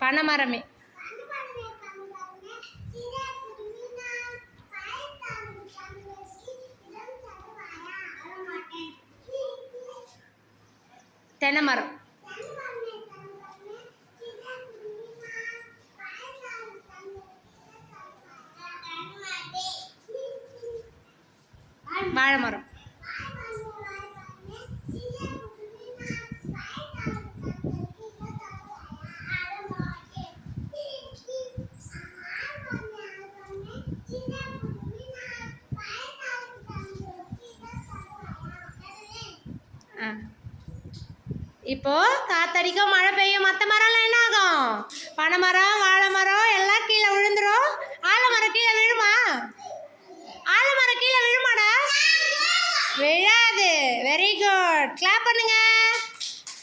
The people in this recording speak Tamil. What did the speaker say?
பனைமரமே. தென்னைமரம். வாழைமரம். இப்போ காத்தடிக்கும், மழை பெய்யும், மற்ற மரம்லாம் என்ன ஆகும்? பனைமரம், வாழை மரம் எல்லாம் கீழே விழுந்துரும். ஆலமரம் கீழே விழுமா? ஆலமரம் கீழே விழுமாடா? விழாது. Very good. கிளாப் பண்ணுங்க.